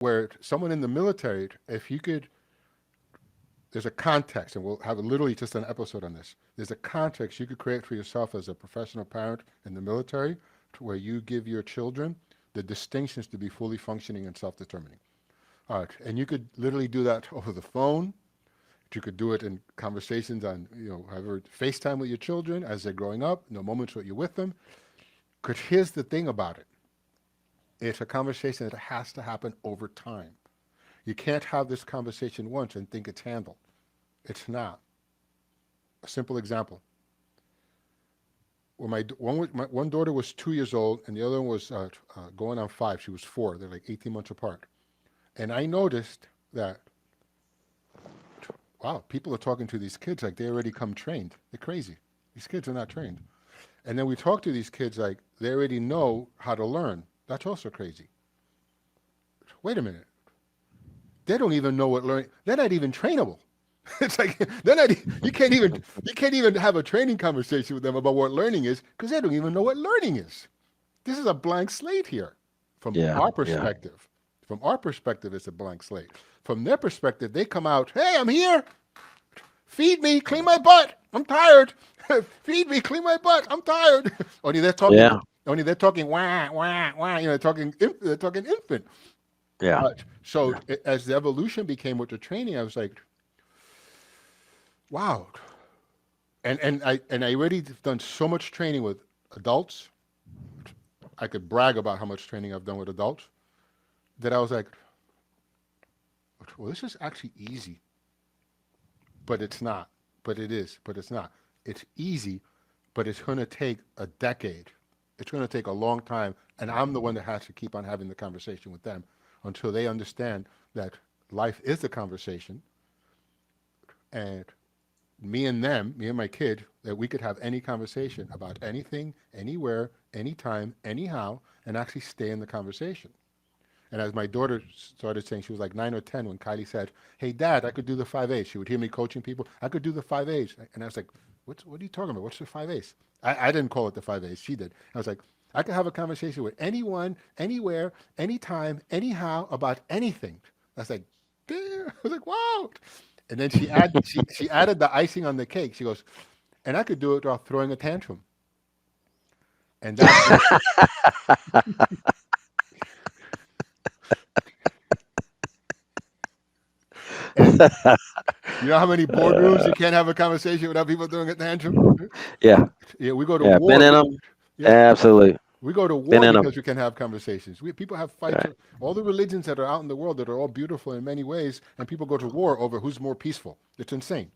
where someone in the military, if you could, there's a context, and we'll have literally just an episode on this. There's a context you could create for yourself as a professional parent in the military, to where you give your children the distinctions to be fully functioning and self-determining. All right, and you could literally do that over the phone. You could do it in conversations on, however, FaceTime with your children as they're growing up, no moments that you're with them. Because here's the thing about it. It's a conversation that has to happen over time. You can't have this conversation once and think it's handled. It's not. A simple example. When my one daughter was 2 years old and the other one was going on 5. She was 4. They're like 18 months apart. And I noticed that, wow, people are talking to these kids like they already come trained. They're crazy. These kids are not trained. And then we talk to these kids like they already know how to learn. That's also crazy. Wait a minute. They don't even know what learning. They're not even trainable. It's like they're not. You can't even have a training conversation with them about what learning is because they don't even know what learning is. This is a blank slate here, from Yeah, our yeah, perspective. From our perspective, it's a blank slate. From their perspective, they come out. Hey, I'm here. Feed me, clean my butt. I'm tired. Feed me, clean my butt. I'm tired. Only they're talking. yeah, Only they're talking wah wah wah. They're talking infant. yeah. So as the evolution became with the training, I was like, wow. And I already done so much training with adults. I could brag about how much training I've done with adults. That I was like, well, this is actually easy, but it's not. But it is. But it's not. It's easy, but it's going to take a decade. It's going to take a long time, and I'm the one that has to keep on having the conversation with them until they understand that life is a conversation, and me and them, me and my kid, that we could have any conversation about anything, anywhere, anytime, anyhow, and actually stay in the conversation. And as my daughter started saying, she was like 9 or 10 when Kylie said, "Hey, Dad, I could do the 5 A's." She would hear me coaching people. I could do the 5 A's. And I was like, what are you talking about? What's the 5 A's? I didn't call it the 5 A's. She did. I was like, I could have a conversation with anyone, anywhere, anytime, anyhow, about anything. I was like, damn. I was like, wow. And then she added the icing on the cake. She goes, and I could do it while throwing a tantrum. And that's when, and you know how many boardrooms you can't have a conversation without people doing a tantrum? Yeah, Yeah, we go to yeah. Been war. in them. Yeah, Absolutely. we go to Been war in them. because we can have conversations. People have fights. Right. All the religions that are out in the world that are all beautiful in many ways, and people go to war over who's more peaceful. It's insane.